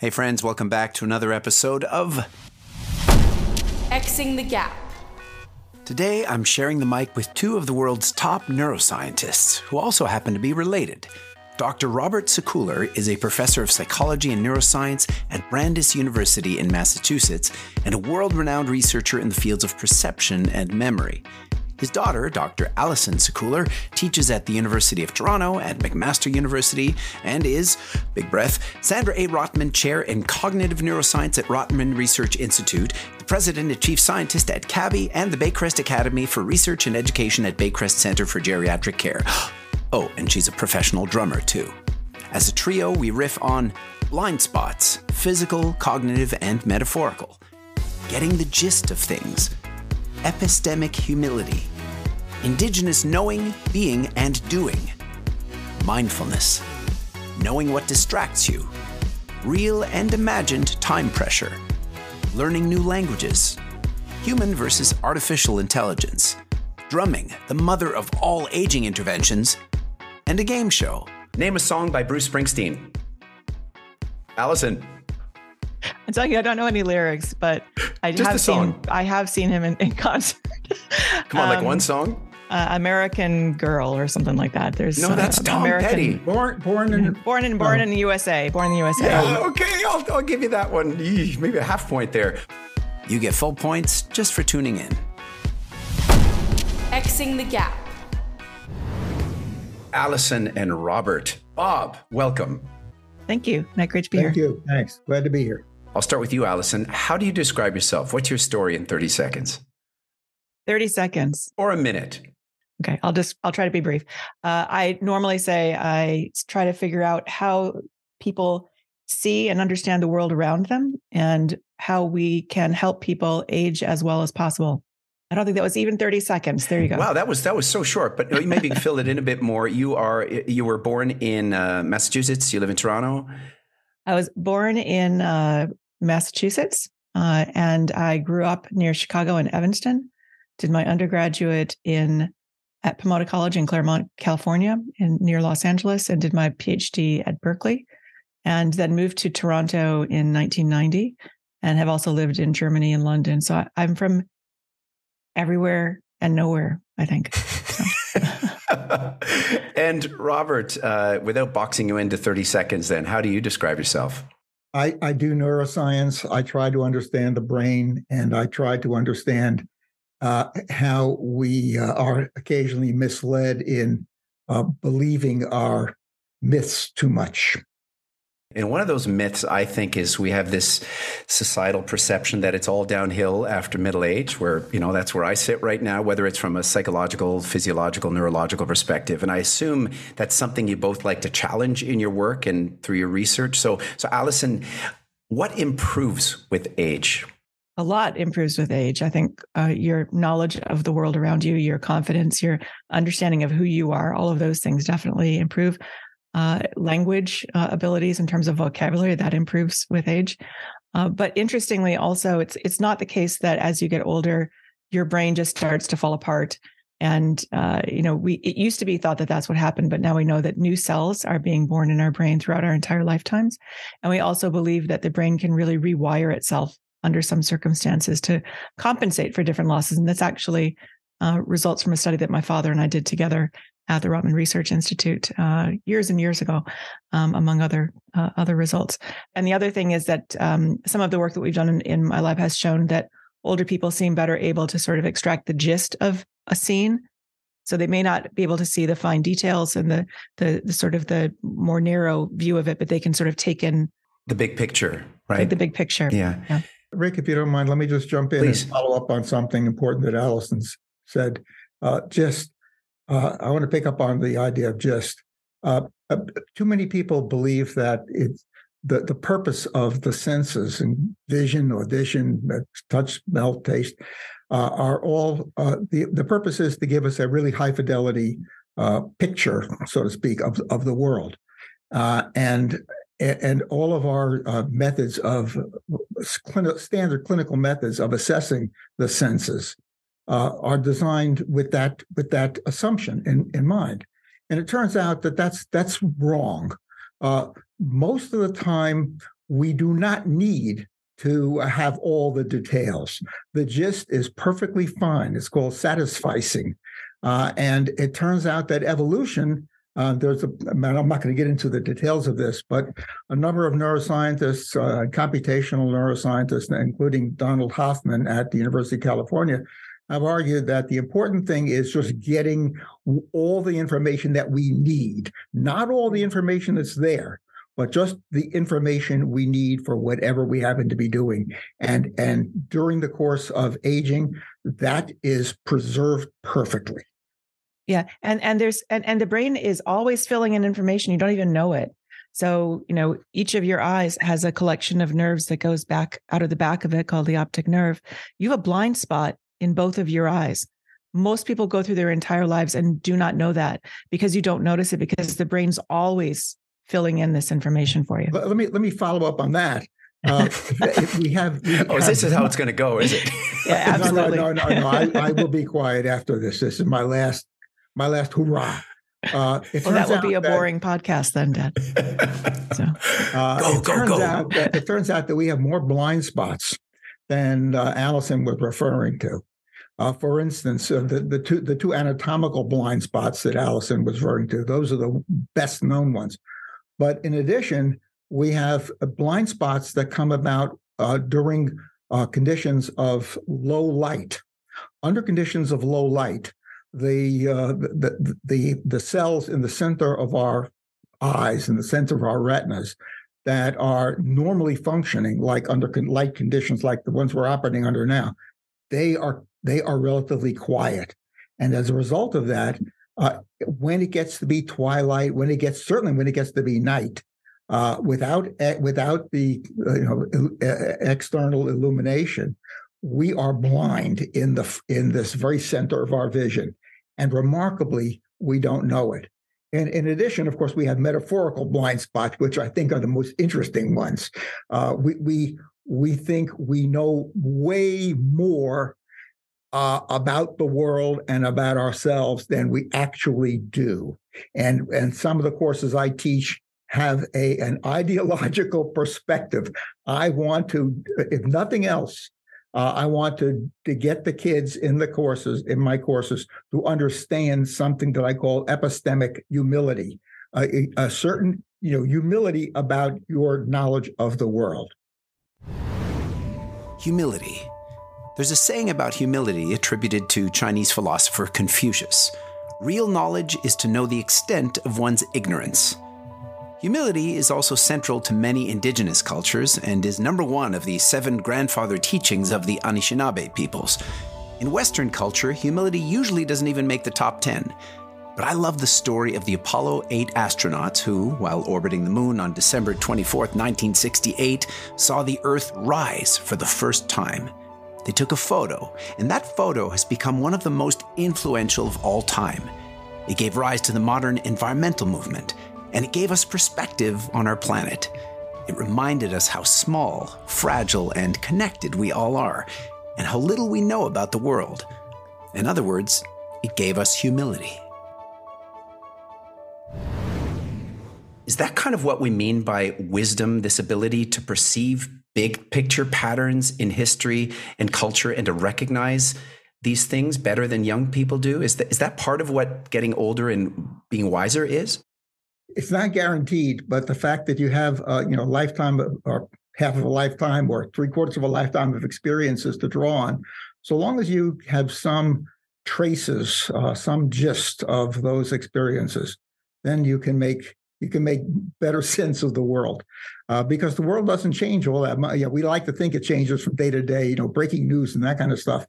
Hey friends, welcome back to another episode of Xing the Gap. Today I'm sharing the mic with two of the world's top neuroscientists who also happen to be related. Dr. Allison Sekuler is a professor of psychology and neuroscience at Brandeis University in Massachusetts and a world-renowned researcher in the fields of perception and memory. His daughter, Dr. Allison Sekuler, teaches at the University of Toronto, at McMaster University, and is, big breath, Sandra A. Rotman Chair in Cognitive Neuroscience at Rotman Research Institute, the President and Chief Scientist at CABHI, and the Baycrest Academy for Research and Education at Baycrest Centre for Geriatric Care. Oh, and she's a professional drummer, too. As a trio, we riff on blind spots, physical, cognitive, and metaphorical. Getting the gist of things. Epistemic humility. Indigenous knowing, being, and doing. Mindfulness. Knowing what distracts you. Real and imagined time pressure. Learning new languages. Human versus artificial intelligence. Drumming, the mother of all aging interventions. And a game show. Name a song by Bruce Springsteen. Allison. I'm telling you, I don't know any lyrics, but I have seen him in concert. Come on, like one song? American Girl or something like that. There's that's Tom Petty. Born in the USA. Born in the USA. Yeah, okay, I'll give you that one. Maybe a half point there. You get full points just for tuning in. Xing the Gap. Allison and Robert. Bob, welcome. Thank you. Great to be here. Thank you. Thanks. Glad to be here. I'll start with you, Allison. How do you describe yourself? What's your story in 30 seconds? 30 seconds. Or a minute. Okay, I'll try to be brief. I normally say I try to figure out how people see and understand the world around them and how we can help people age as well as possible. I don't think that was even 30 seconds. There you go. Wow, that was so short, but maybe you can fill it in a bit more. You were born in Massachusetts. You live in Toronto. I was born in Massachusetts, and I grew up near Chicago in Evanston. Did my undergraduate at Pomona College in Claremont, California, near Los Angeles, and did my PhD at Berkeley, and then moved to Toronto in 1990, and have also lived in Germany and London. So I'm from everywhere and nowhere, I think. So. And Robert, without boxing you into 30 seconds, then, how do you describe yourself? I do neuroscience. I try to understand the brain, and I try to understand how we are occasionally misled in believing our myths too much. And one of those myths, I think, is we have this societal perception that it's all downhill after middle age, where, that's where I sit right now, whether it's from a psychological, physiological, neurological perspective. And I assume that's something you both like to challenge in your work and through your research. So Allison, what improves with age? A lot improves with age. I think your knowledge of the world around you, your confidence, your understanding of who you are, all of those things definitely improve. Language abilities in terms of vocabulary, that improves with age. But interestingly, also, it's not the case that as you get older, your brain just starts to fall apart. And, it used to be thought that that's what happened, but now we know that new cells are being born in our brain throughout our entire lifetimes. And we also believe that the brain can really rewire itself under some circumstances to compensate for different losses. And that's actually results from a study that my father and I did together at the Rotman Research Institute years and years ago, among other results. And the other thing is that some of the work that we've done in my lab has shown that older people seem better able to sort of extract the gist of a scene. So they may not be able to see the fine details and the sort of the more narrow view of it, but they can sort of take in the big picture, right? The big picture. Yeah. Rick, if you don't mind, let me just jump in Please. And follow up on something important that Allison's said. I want to pick up on the idea of just. Too many people believe that it's the purpose of the senses and vision, audition, touch, smell, taste are all the purpose is to give us a really high fidelity picture, so to speak, of the world, and all of our methods of standard clinical methods of assessing the senses are designed with that assumption in mind. And it turns out that that's wrong. Most of the time, we do not need to have all the details. The gist is perfectly fine. It's called satisficing. And it turns out that evolution, I'm not going to get into the details of this, but a number of neuroscientists, computational neuroscientists, including Donald Hoffman at the University of California, have argued that the important thing is just getting all the information that we need, not all the information that's there, but just the information we need for whatever we happen to be doing. And during the course of aging, that is preserved perfectly. Yeah. And the brain is always filling in information. You don't even know it. So, each of your eyes has a collection of nerves that goes back out of the back of it called the optic nerve. You have a blind spot in both of your eyes. Most people go through their entire lives and do not know that because you don't notice it, because the brain's always filling in this information for you. Let me follow up on that. This is how it's going to go, is it? Yeah, absolutely. No. I will be quiet after this. This is my last hurrah. That will be a boring podcast then, Dad. So it turns out that we have more blind spots than Allison was referring to. For instance, the two anatomical blind spots that Allison was referring to, those are the best known ones. But in addition, we have blind spots that come about during conditions of low light. Under conditions of low light, the cells in the center of our eyes, in the center of our retinas, that are normally functioning like under light conditions like the ones we're operating under now, they are relatively quiet. And as a result of that, when it gets to be twilight, when it gets to be night, without the external illumination, we are blind in this very center of our vision, and remarkably, we don't know it. And in addition, of course, we have metaphorical blind spots, which I think are the most interesting ones. We think we know way more about the world and about ourselves than we actually do. And some of the courses I teach have an ideological perspective. I want to, if nothing else, I want to get the kids in my courses, to understand something that I call epistemic humility, a certain humility about your knowledge of the world. Humility. There's a saying about humility attributed to Chinese philosopher Confucius. Real knowledge is to know the extent of one's ignorance. Humility is also central to many indigenous cultures and is number one of the 7 grandfather teachings of the Anishinaabe peoples. In Western culture, humility usually doesn't even make the top 10. But I love the story of the Apollo 8 astronauts who, while orbiting the moon on December 24, 1968, saw the Earth rise for the first time. They took a photo, and that photo has become one of the most influential of all time. It gave rise to the modern environmental movement, and it gave us perspective on our planet. It reminded us how small, fragile, and connected we all are, and how little we know about the world. In other words, it gave us humility. Is that kind of what we mean by wisdom, this ability to perceive big picture patterns in history and culture and to recognize these things better than young people do? Is that part of what getting older and being wiser is? It's not guaranteed, but the fact that you have lifetime or half of a lifetime or 3/4 of a lifetime of experiences to draw on, so long as you have some traces, some gist of those experiences, then you can make better sense of the world, because the world doesn't change all that much. We like to think it changes from day to day, breaking news and that kind of stuff.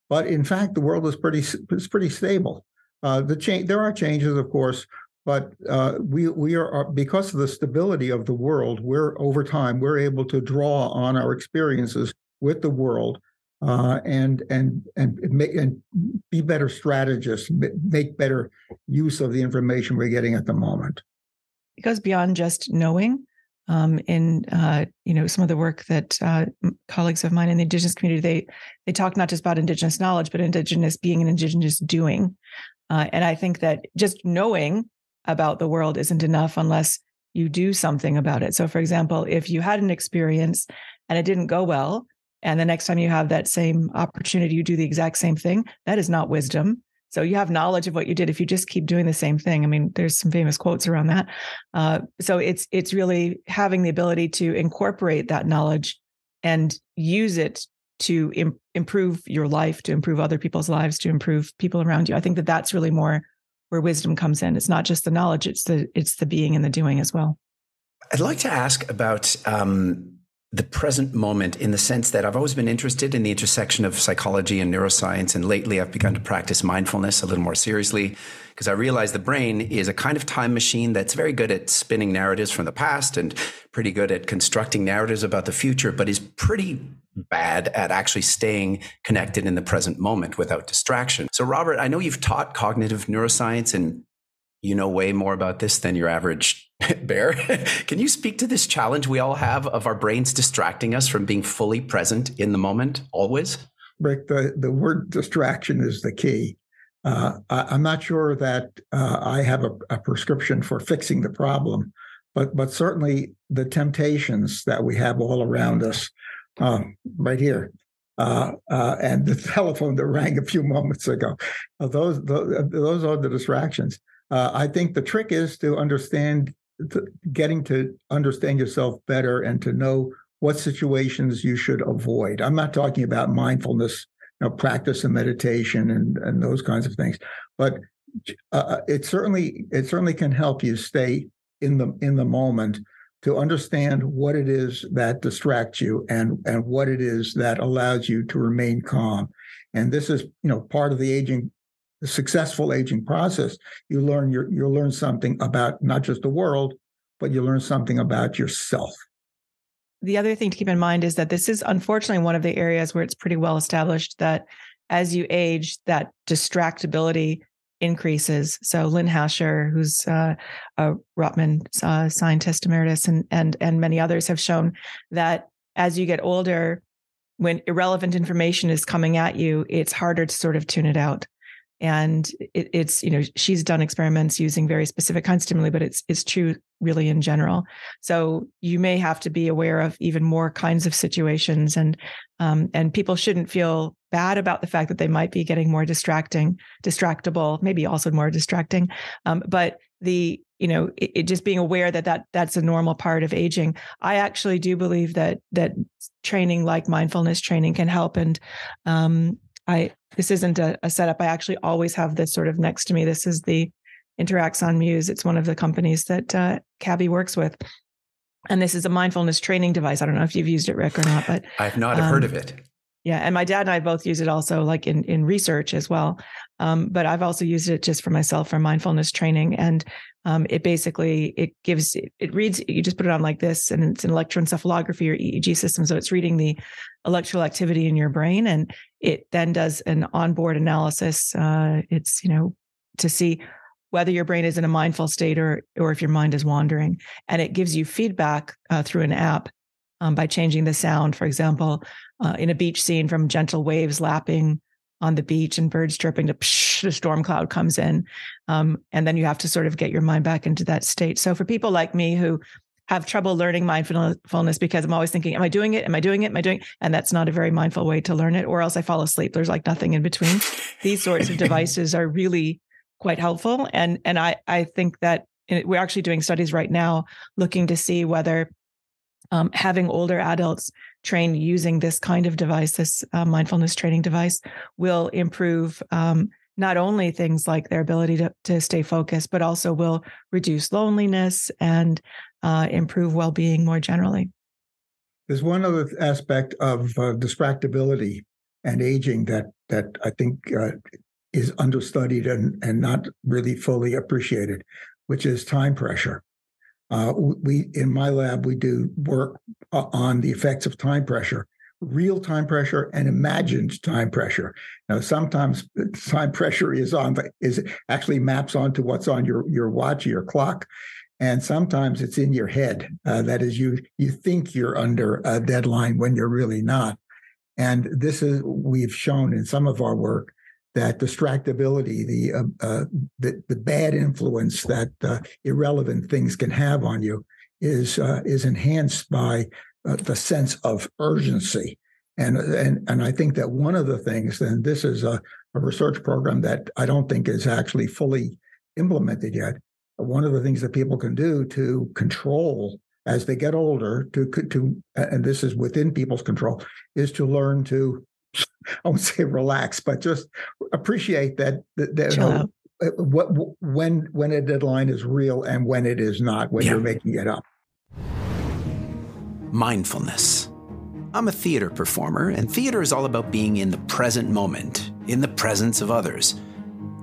But in fact, the world is pretty stable. There are changes, of course, but we are, because of the stability of the world, over time we're able to draw on our experiences with the world and be better strategists, make better use of the information we're getting at the moment. It goes beyond just knowing. In some of the work that colleagues of mine in the Indigenous community, they talk not just about Indigenous knowledge, but Indigenous being and Indigenous doing. And I think that just knowing about the world isn't enough unless you do something about it. So for example, if you had an experience and it didn't go well, and the next time you have that same opportunity, you do the exact same thing, that is not wisdom. So you have knowledge of what you did if you just keep doing the same thing. I mean, there's some famous quotes around that. So it's really having the ability to incorporate that knowledge and use it to improve your life, to improve other people's lives, to improve people around you. I think that that's really more where wisdom comes in. It's not just the knowledge, it's the being and the doing as well. I'd like to ask about the present moment, in the sense that I've always been interested in the intersection of psychology and neuroscience. And lately I've begun to practice mindfulness a little more seriously, because I realize the brain is a kind of time machine that's very good at spinning narratives from the past and pretty good at constructing narratives about the future, but is pretty bad at actually staying connected in the present moment without distraction. So Robert, I know you've taught cognitive neuroscience and you know way more about this than your average bear. Can you speak to this challenge we all have of our brains distracting us from being fully present in the moment, always? Rick, the word distraction is the key. I'm not sure that I have a prescription for fixing the problem, but certainly the temptations that we have all around us, right here, and the telephone that rang a few moments ago, those are the distractions. I think the trick is to getting to understand yourself better and to know what situations you should avoid. I'm not talking about mindfulness, practice and meditation and those kinds of things, but it certainly can help you stay in the moment, to understand what it is that distracts you and what it is that allows you to remain calm. And this is part of the successful aging process. You'll learn something about not just the world, but you learn something about yourself. The other thing to keep in mind is that this is unfortunately one of the areas where it's pretty well established that as you age, that distractibility increases. So Lynn Hasher, who's a Rotman scientist emeritus, and many others have shown that as you get older, when irrelevant information is coming at you, it's harder to sort of tune it out. And it's, she's done experiments using very specific kinds of stimuli, but it's true really in general. So you may have to be aware of even more kinds of situations, and people shouldn't feel bad about the fact that they might be getting more distractible, maybe also more distracting. But it just being aware that's a normal part of aging. I actually do believe that training like mindfulness training can help. And this isn't a setup. I actually always have this sort of next to me. This is the Interaxon Muse. It's one of the companies that CABHI works with. And this is a mindfulness training device. I don't know if you've used it, Rick, or not, but I've not heard of it. Yeah. And my dad and I both use it also like in research as well. But I've also used it just for myself for mindfulness training. And it reads, you just put it on like this, and it's an electroencephalography or EEG system. So it's reading the electrical activity in your brain, and it then does an onboard analysis. It's, to see whether your brain is in a mindful state or if your mind is wandering. And it gives you feedback through an app by changing the sound, for example, in a beach scene, from gentle waves lapping on the beach and birds chirping to psh, the storm cloud comes in. And then you have to sort of get your mind back into that state. So for people like me who have trouble learning mindfulness because I'm always thinking, am I doing it? Am I doing it? Am I doing it? And that's not a very mindful way to learn it, or else I fall asleep. There's like nothing in between. These sorts of devices are really quite helpful. And I think that we're actually doing studies right now looking to see whether having older adults trained using this kind of device, this mindfulness training device, will improve not only things like their ability to stay focused, but also will reduce loneliness and improve well-being more generally. There's one other aspect of distractibility and aging that I think is understudied and not really fully appreciated, which is time pressure. We in my lab, we do work on the effects of time pressure, real time pressure and imagined time pressure. Now, sometimes time pressure is actually maps onto what's on your watch, your clock, and sometimes it's in your head. That is, you think you're under a deadline when you're really not. And we've shown in some of our work distractibility, the bad influence that irrelevant things can have on you is enhanced by the sense of urgency. And I think that one of the things, and this is a research program that I don't think is actually fully implemented yet, one of the things that people can do to control as they get older, and this is within people's control, is to learn to, I won't say relax, but just appreciate that when a deadline is real and when it is not, when you're making it up. Mindfulness. I'm a theater performer, and theater is all about being in the present moment, in the presence of others.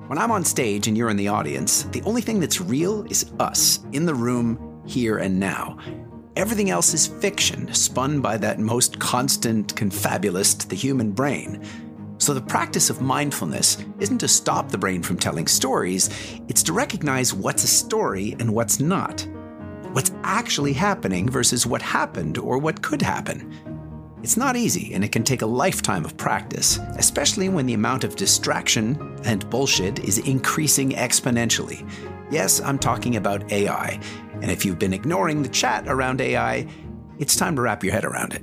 When I'm on stage and you're in the audience, the only thing that's real is us, in the room, here and now. Everything else is fiction, spun by that most constant confabulist, the human brain. So the practice of mindfulness isn't to stop the brain from telling stories, it's to recognize what's a story and what's not. What's actually happening versus what happened or what could happen. It's not easy, and it can take a lifetime of practice, especially when the amount of distraction and bullshit is increasing exponentially. Yes, I'm talking about AI, and if you've been ignoring the chat around AI, it's time to wrap your head around it.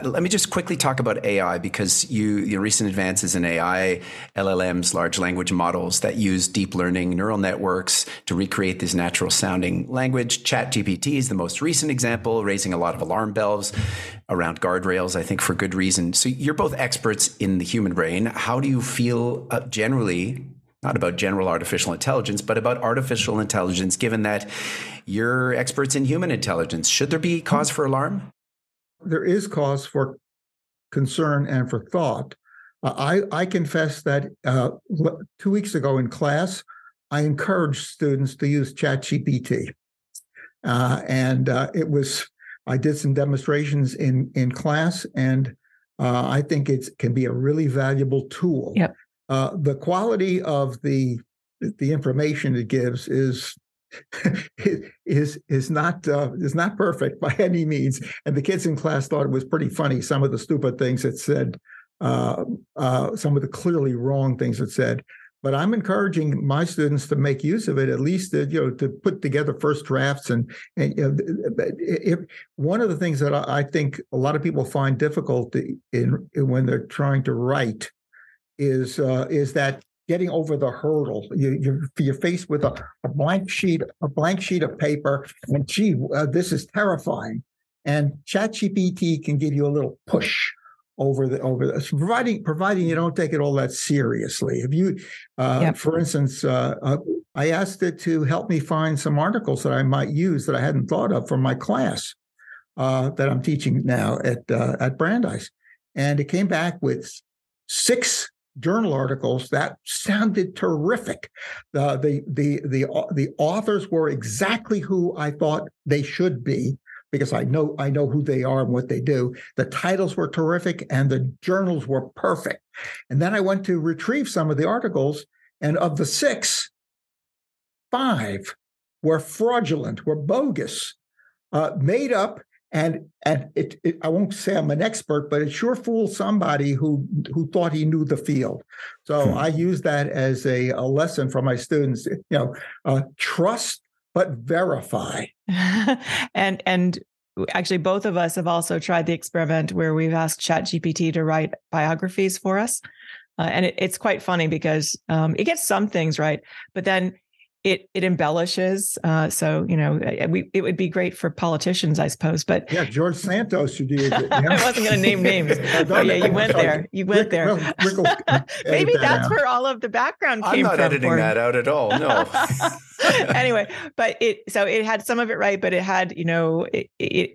Let me just quickly talk about AI, because your recent advances in AI, LLMs, large language models that use deep learning neural networks to recreate this natural sounding language. ChatGPT is the most recent example, raising a lot of alarm bells around guardrails, I think for good reason. So you're both experts in the human brain. How do you feel generally, not about general artificial intelligence, but about artificial intelligence, given that you're experts in human intelligence? Should there be cause for alarm? There is cause for concern and for thought. I confess that 2 weeks ago in class, I encouraged students to use ChatGPT. I did some demonstrations in class, and I think it can be a really valuable tool. Yep. The quality of the information it gives is not perfect by any means, and the kids in class thought it was pretty funny. Some of the stupid things it said, some of the clearly wrong things it said. But I'm encouraging my students to make use of it, at least to put together first drafts. And one of the things that I think a lot of people find difficult in when they're trying to write is that getting over the hurdle. You're faced with a blank sheet of paper, and this is terrifying. And ChatGPT can give you a little push over this, providing you don't take it all that seriously. If you, for instance, I asked it to help me find some articles that I might use that I hadn't thought of for my class that I'm teaching now at Brandeis, and it came back with 6 journal articles that sounded terrific. The authors were exactly who I thought they should be, because I know who they are and what they do. The titles were terrific, and the journals were perfect. And then I went to retrieve some of the articles, and of the 6, 5 were fraudulent, were bogus, made up. And I won't say I'm an expert, but it sure fooled somebody who thought he knew the field. So I use that as a lesson for my students. Trust but verify. And actually, both of us have also tried the experiment where we've asked ChatGPT to write biographies for us, and it's quite funny because it gets some things right, but then it embellishes. It would be great for politicians, I suppose. But yeah, George Santos should use it. Yeah. I wasn't going to name names. But yeah, you went there. Maybe that's where all of the background came from. I'm not editing that out at all. No. Anyway, but it had some of it right, but it had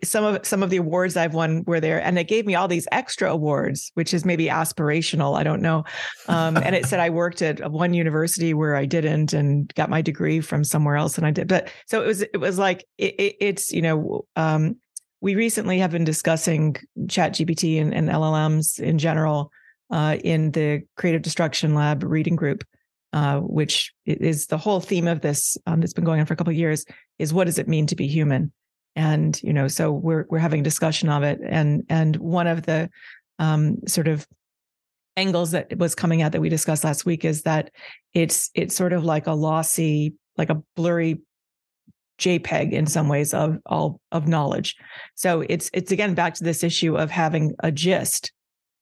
some of the awards I've won were there, and it gave me all these extra awards, which is maybe aspirational. I don't know. And it said I worked at one university where I didn't, and got my degree from somewhere else, and I did. But so it was like we recently have been discussing ChatGPT and LLMs in general in the Creative Destruction Lab reading group. Which is the whole theme of this that's been going on for a couple of years, is what does it mean to be human? And, so we're having a discussion of it. And one of the sort of angles that was coming out that we discussed last week is that it's sort of like a lossy, like a blurry JPEG in some ways of knowledge. So it's again back to this issue of having a gist,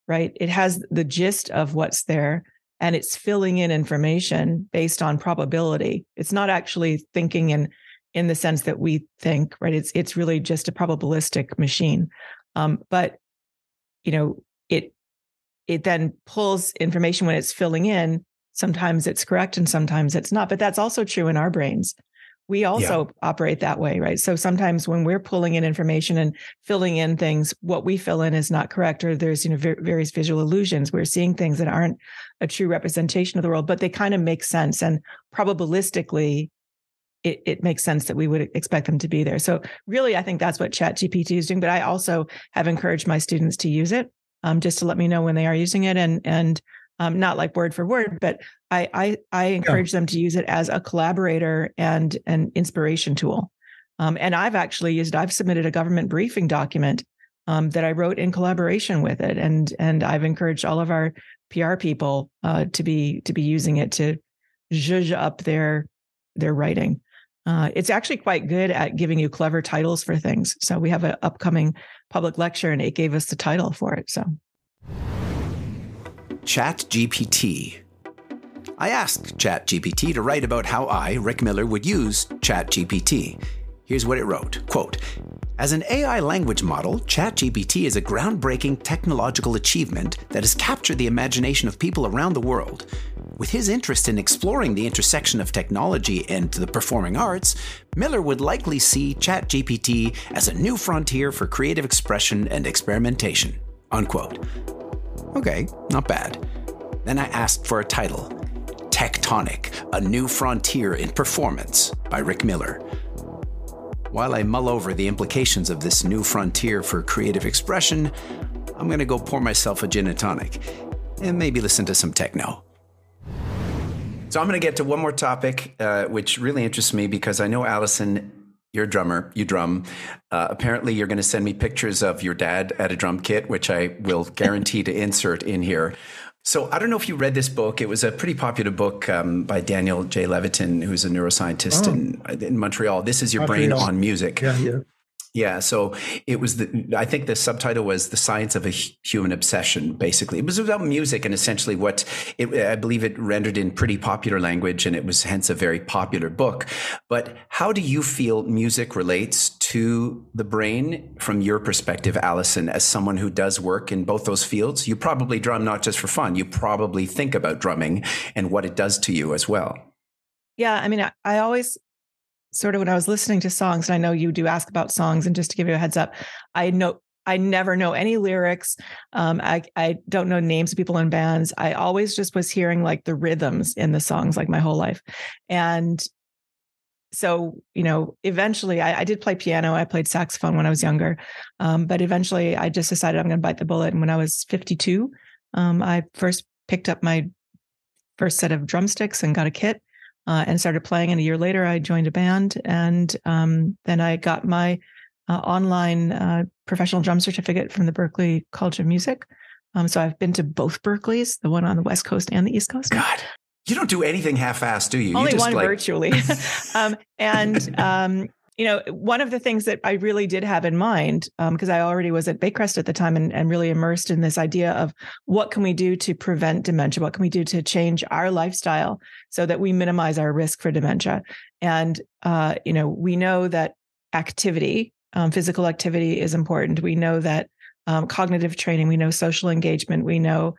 right? It has the gist of what's there, and it's filling in information based on probability. It's not actually thinking in the sense that we think, right? It's really just a probabilistic machine. But it then pulls information when it's filling in. Sometimes it's correct and sometimes it's not. But that's also true in our brains. We also operate that way, right? So sometimes when we're pulling in information and filling in things, what we fill in is not correct, or there's various visual illusions. We're seeing things that aren't a true representation of the world, but they kind of make sense. And probabilistically, it makes sense that we would expect them to be there. So really, I think that's what ChatGPT is doing. But I also have encouraged my students to use it, just to let me know when they are using it, and not like word for word, but I encourage them to use it as a collaborator and an inspiration tool. And I've actually I've submitted a government briefing document that I wrote in collaboration with it, and I've encouraged all of our PR people to be using it to zhuzh up their writing. It's actually quite good at giving you clever titles for things. So we have an upcoming public lecture, and it gave us the title for it. So, ChatGPT. I asked ChatGPT to write about how I, Rick Miller, would use ChatGPT. Here's what it wrote, quote, "As an AI language model, ChatGPT is a groundbreaking technological achievement that has captured the imagination of people around the world. With his interest in exploring the intersection of technology and the performing arts, Miller would likely see ChatGPT as a new frontier for creative expression and experimentation." Unquote. Okay, not bad. Then I asked for a title, Tectonic, A New Frontier in Performance by Rick Miller. While I mull over the implications of this new frontier for creative expression, I'm going to go pour myself a gin and tonic and maybe listen to some techno. So I'm going to get to one more topic, which really interests me because I know, Allison, you're a drummer, you drum. Apparently, you're going to send me pictures of your dad at a drum kit, which I will guarantee to insert in here. So I don't know if you read this book. It was a pretty popular book by Daniel J. Levitin, who's a neuroscientist in Montreal. This is Your Brain on Music. Yeah. Yeah, so it was I think the subtitle was The Science of a Human Obsession, basically. It was about music and essentially I believe it rendered in pretty popular language, and it was hence a very popular book. But how do you feel music relates to the brain from your perspective, Allison, as someone who does work in both those fields? You probably drum not just for fun. You probably think about drumming and what it does to you as well. Yeah, I mean, I always sort of, when I was listening to songs, and I know you do ask about songs, and just to give you a heads up, I never know any lyrics. I don't know names of people in bands. I always just was hearing like the rhythms in the songs like my whole life. And so, eventually I did play piano. I played saxophone when I was younger. But eventually I just decided I'm going to bite the bullet. And when I was 52, I first picked up my first set of drumsticks and got a kit. And started playing. And a year later, I joined a band. And then I got my online professional drum certificate from the Berklee College of Music. So I've been to both Berkleys, the one on the West Coast and the East Coast. God, you don't do anything half-assed, do you? Only you just one virtually. One of the things that I really did have in mind, because I already was at Baycrest at the time and really immersed in this idea of what can we do to prevent dementia? What can we do to change our lifestyle so that we minimize our risk for dementia? And, we know that activity, physical activity is important. We know that cognitive training, we know social engagement, we know,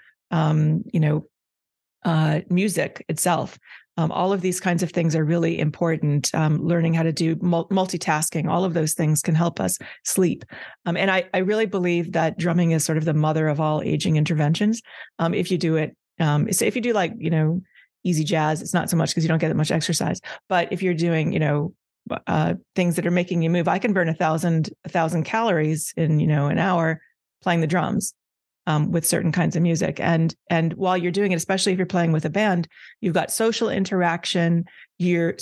music itself. All of these kinds of things are really important. Learning how to do multitasking, all of those things can help us sleep. And I really believe that drumming is sort of the mother of all aging interventions. If you do it, so if you do like, easy jazz, it's not so much because you don't get that much exercise. But if you're doing, things that are making you move, I can burn 1,000 calories in, an hour playing the drums. with certain kinds of music. And while you're doing it, especially if you're playing with a band, you've got social interaction. You're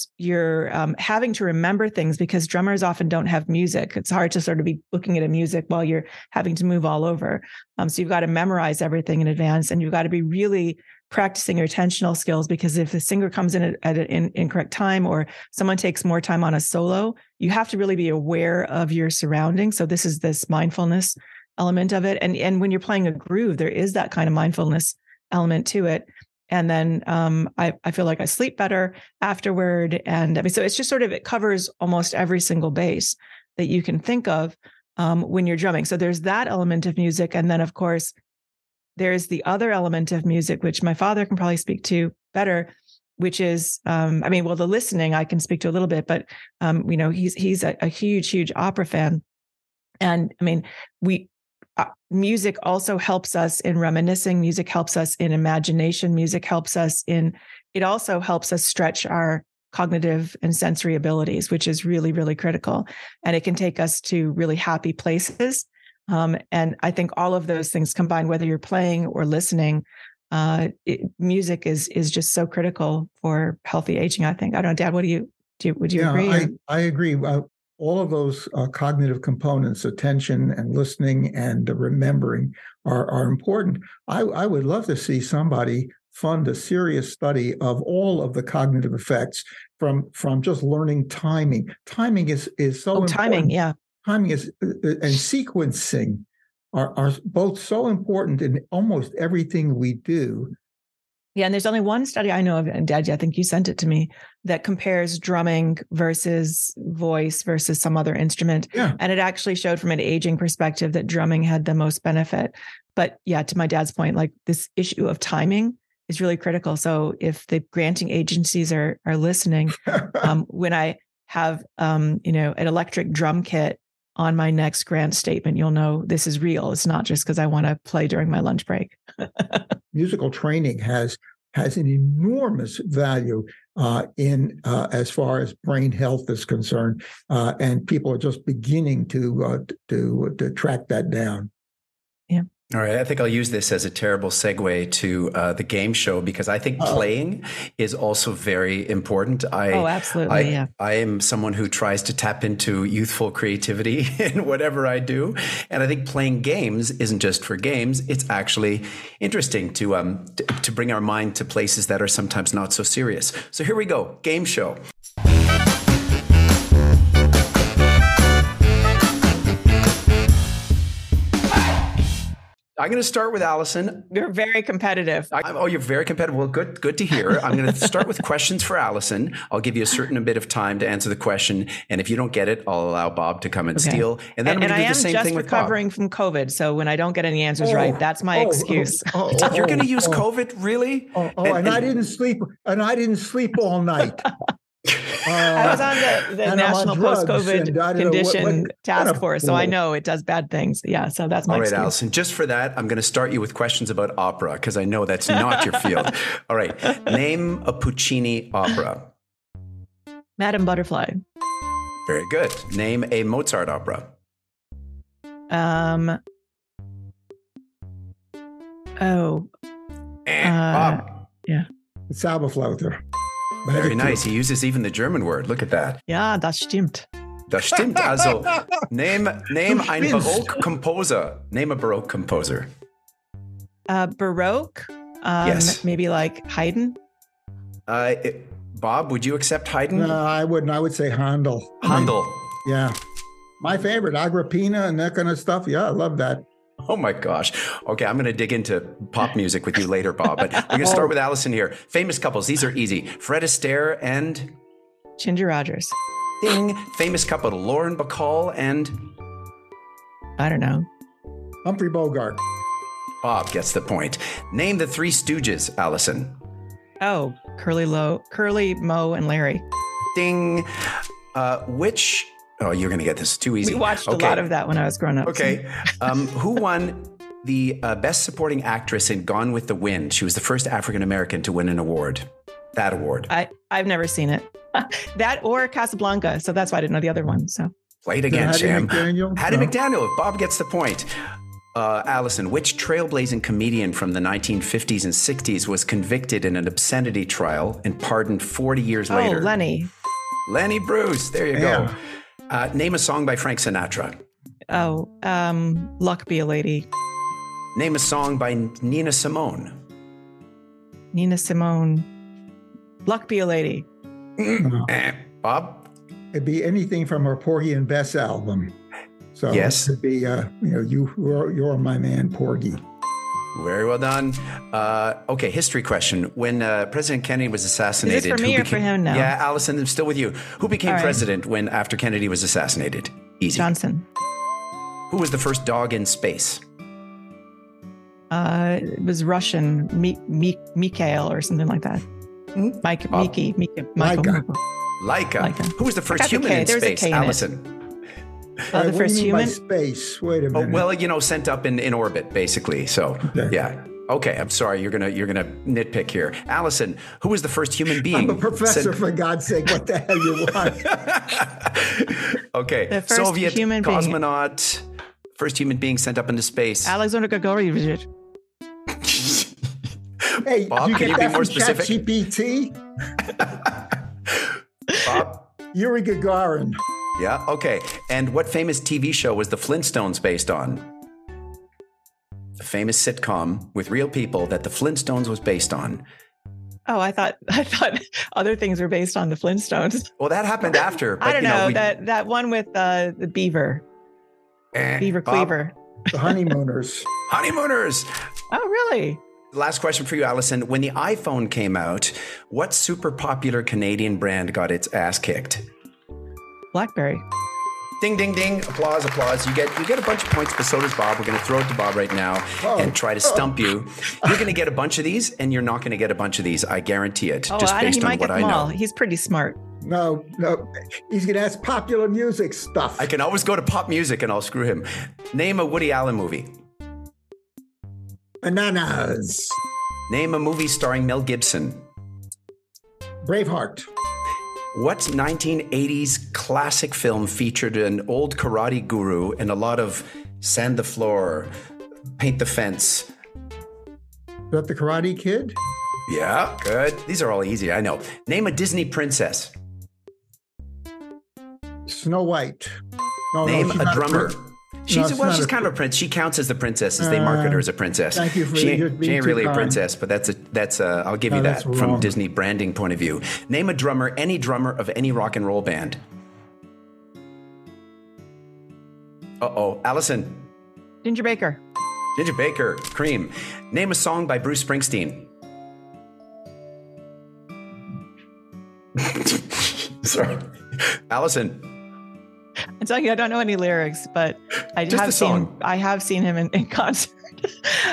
having to remember things because drummers often don't have music. It's hard to sort of be looking at a music while you're having to move all over. So you've got to memorize everything in advance, and you've got to be really practicing your attentional skills, because if the singer comes in at an incorrect time or someone takes more time on a solo, you have to really be aware of your surroundings. So this is this mindfulness element of it. And when you're playing a groove, there is that kind of mindfulness element to it. And then I feel like I sleep better afterward. And I mean, so it's just sort of, it covers almost every single base that you can think of when you're drumming. So there's that element of music. And then, of course, there's the other element of music, which my father can probably speak to better, which is, the listening I can speak to a little bit, but, he's a huge opera fan. And I mean, music also helps us in reminiscing. Music helps us in imagination. Music helps us it also helps us stretch our cognitive and sensory abilities, which is really, really critical. And it can take us to really happy places. And I think all of those things combined, whether you're playing or listening, music is just so critical for healthy aging, I think. I don't know, Dad, would you agree? I agree. All of those cognitive components, attention and listening and remembering are important. I would love to see somebody fund a serious study of all of the cognitive effects from just learning timing. Timing is so important. Timing, yeah. Timing and sequencing are both so important in almost everything we do. Yeah, and there's only one study I know of, and Dad, I think you sent it to me, that compares drumming versus voice versus some other instrument. Yeah. And it actually showed from an aging perspective that drumming had the most benefit. But yeah, to my dad's point, like this issue of timing is really critical. So if the granting agencies are listening, when I have an electric drum kit on my next grant statement, you'll know this is real. It's not just because I want to play during my lunch break. Musical training has an enormous value in as far as brain health is concerned, and people are just beginning to track that down. Yeah. All right. I think I'll use this as a terrible segue to the game show, because I think playing is also very important. Absolutely. Yeah. I am someone who tries to tap into youthful creativity in whatever I do. And I think playing games isn't just for games. It's actually interesting to bring our mind to places that are sometimes not so serious. So here we go. Game show. I'm going to start with Allison. You're very competitive. You're very competitive. Well, good to hear. I'm going to start with questions for Allison. I'll give you a certain bit of time to answer the question. And if you don't get it, I'll allow Bob to come and steal. And then I'm going to do the same thing with Bob. I am just recovering from COVID. So when I don't get any answers right, that's my excuse. You're going to use COVID? Really? And I didn't sleep. And I didn't sleep all night. I was on the National Post-COVID Condition Task Force, so I know it does bad things. Yeah, so that's my excuse. All right, Allison, just for that, I'm going to start you with questions about opera, because I know that's not your field. All right, name a Puccini opera. Madame Butterfly. Very good. Name a Mozart opera. Bob. Yeah. Zauberflaute. Very nice. He uses even the German word. Look at that. Ja, das stimmt. Das stimmt. Also, name ein Baroque composer. Name a Baroque composer. Baroque? Yes. Maybe like Haydn? Bob, would you accept Haydn? No, I wouldn't. I would say Handel. Handel. Yeah. My favorite, Agrippina and that kind of stuff. Yeah, I love that. Oh my gosh. Okay, I'm going to dig into pop music with you later, Bob. But we're going to start with Allison here. Famous couples. These are easy. Fred Astaire and... Ginger Rogers. Ding. Famous couple. Lauren Bacall and... I don't know. Humphrey Bogart. Bob gets the point. Name the Three Stooges, Allison. Oh, Curly, Moe, and Larry. Ding. Which... Oh, you're going to get this. Too easy. We watched a lot of that when I was growing up. Okay. Who won the Best Supporting Actress in Gone with the Wind? She was the first African-American to win an award. That award. I've never seen it. That or Casablanca. So that's why I didn't know the other one. So play it again, Sam. Hattie McDaniel. Hattie McDaniel. Bob gets the point. Allison, which trailblazing comedian from the 1950s and 60s was convicted in an obscenity trial and pardoned 40 years later? Oh, Lenny. Lenny Bruce. There you go. Name a song by Frank Sinatra. Oh, Luck Be a Lady. Name a song by Nina Simone. Nina Simone. Luck Be a Lady. Bob? It'd be anything from her Porgy and Bess album. So yes. It could be, you're my man, Porgy. Very well done. Okay, history question. When President Kennedy was assassinated... Is this for me or for him now? Yeah, Allison, I'm still with you. Who became president after Kennedy was assassinated? Easy. Johnson. Who was the first dog in space? It was Russian, Mikhail or something like that. Laika. Who was the first human in space? Allison. The first human? Space. Wait a minute. Oh, well, sent up in orbit, basically. So, yeah. Okay, I'm sorry. You're gonna nitpick here. Allison, who was the first human being? I'm a professor, for God's sake. What the hell you want? Okay. The first Soviet human cosmonaut, first human being sent up into space. Alexander Gagarin. Hey, Bob, can you be more specific? ChatGPT? Bob? Yuri Gagarin. Yeah, okay. And what famous TV show was The Flintstones based on? A famous sitcom with real people that The Flintstones was based on. Oh, I thought other things were based on The Flintstones. Well, that happened after. But, I don't know, that one with the beaver. Beaver Cleaver. The Honeymooners. Honeymooners. Oh, really? Last question for you, Allison. When the iPhone came out, what super popular Canadian brand got its ass kicked? BlackBerry. Ding, ding, ding. Applause, applause. You get a bunch of points, but so does Bob. We're going to throw it to Bob right now and try to stump you. You're going to get a bunch of these, and you're not going to get a bunch of these. I guarantee it, just based on what I know. He's pretty smart. No. He's going to ask popular music stuff. I can always go to pop music, and I'll screw him. Name a Woody Allen movie. Bananas. Name a movie starring Mel Gibson. Braveheart. What 1980s classic film featured an old karate guru and a lot of sand the floor, paint the fence? Is that The Karate Kid? Yeah, good. These are all easy, I know. Name a Disney princess. Snow White. Name a drummer. She's kind of a prince. She counts as the princess, as they market her as a princess. Thank you for she being ain't really kind. A princess, but that's I'll give you that from Disney branding point of view. Name a drummer, any drummer of any rock and roll band. Allison. Ginger Baker. Ginger Baker, Cream. Name a song by Bruce Springsteen. Sorry. Allison. I'm telling you, I don't know any lyrics, but I have seen him in concert.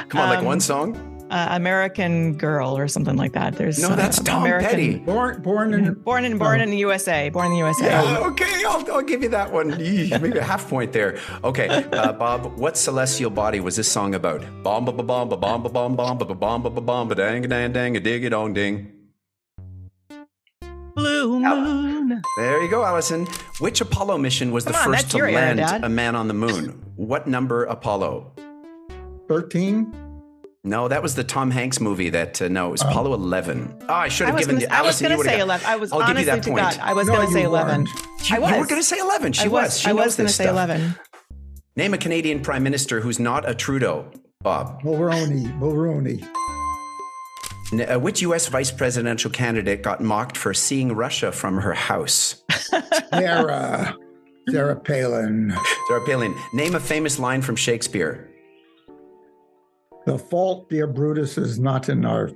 Come on, like one song? American Girl or something like that. There's that's Tom Petty. Born in the USA. Born in the USA. Yeah, okay, I'll give you that one. Maybe a half point there. Okay, Bob, what celestial body was this song about? Bomb ba ba bomb ba bomb ba bomb bomb ba ba bomb ba ba bomb ba dang a dang dang a dig a dong ding. Blue moon. There you go, Allison. Which Apollo mission was the first to land a man on the moon? What number Apollo? 13? No, that was the Tom Hanks movie. It was Apollo 11. Oh, I should have given Allison. I was going to say 11. I'll give you that point. I was going to say 11. You were going to say 11. She was. I was going to say 11. Name a Canadian prime minister who's not a Trudeau, Bob. Mulroney. Which U.S. vice presidential candidate got mocked for seeing Russia from her house? Sarah Palin. Sarah Palin. Name a famous line from Shakespeare. The fault, dear Brutus, is not in our...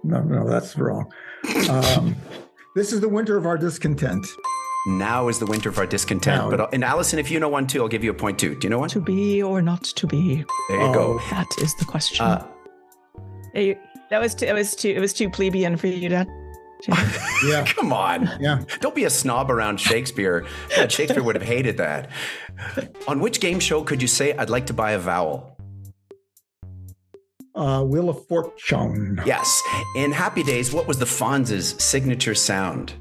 No, that's wrong. This is the winter of our discontent. Now is the winter of our discontent. And Allison, if you know one too, I'll give you a point too. Do you know one? To be or not to be. There you go. That is the question. It was too plebeian for you, Dad. Yeah. Come on. Yeah. Don't be a snob around Shakespeare. God, Shakespeare would have hated that. On which game show could you say, I'd like to buy a vowel? Wheel of Fortune. Yes. In Happy Days, what was the Fonz's signature sound?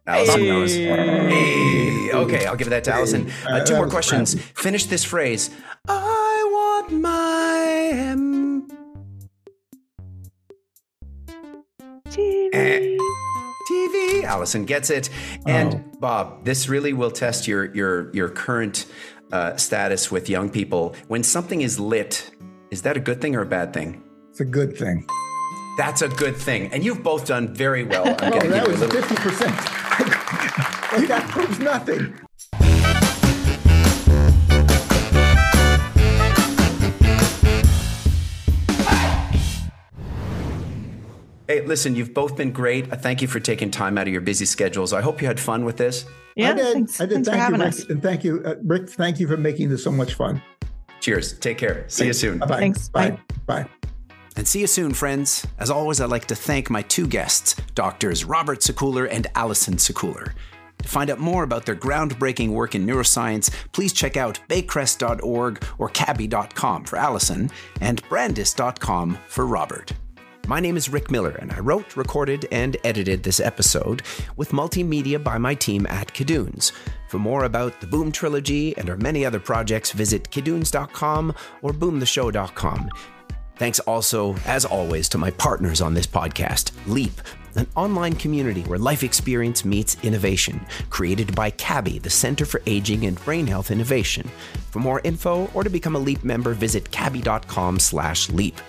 Allison knows. Hey, Okay, I'll give that to Allison. Two more questions. Finish this phrase. I want my TV. Allison gets it. And Bob, this really will test your current status with young people. When something is lit, is that a good thing or a bad thing? It's a good thing. That's a good thing. And you've both done very well. That was 50%. That proves nothing. Hey, listen, you've both been great. Thank you for taking time out of your busy schedules. I hope you had fun with this. Yeah, I did. Thanks Thank for you, having Rick. us. And thank you, Rick. Thank you for making this so much fun. Cheers. Take care. See you soon. Bye-bye. Thanks. Bye. Bye. And see you soon, friends. As always, I'd like to thank my two guests, Doctors Robert Sekuler and Allison Sekuler. To find out more about their groundbreaking work in neuroscience, please check out baycrest.org or CABHI.com for Allison and Brandeis.com for Robert. My name is Rick Miller, and I wrote, recorded, and edited this episode with multimedia by my team at Kidunes. For more about the Boom Trilogy and our many other projects, visit kidunes.com or boomtheshow.com. Thanks also, as always, to my partners on this podcast, LEAP, an online community where life experience meets innovation, created by CABHI, the Center for Aging and Brain Health Innovation. For more info or to become a LEAP member, visit cabhi.com/leap.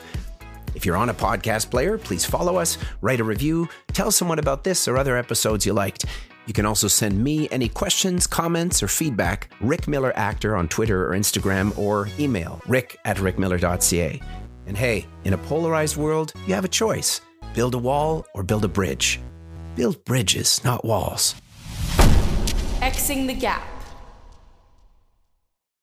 If you're on a podcast player, please follow us, write a review, tell someone about this or other episodes you liked. You can also send me any questions, comments, or feedback, Rick Miller Actor on Twitter or Instagram, or email rick@rickmiller.ca. And hey, in a polarized world, you have a choice. Build a wall or build a bridge. Build bridges, not walls. Xing the gap.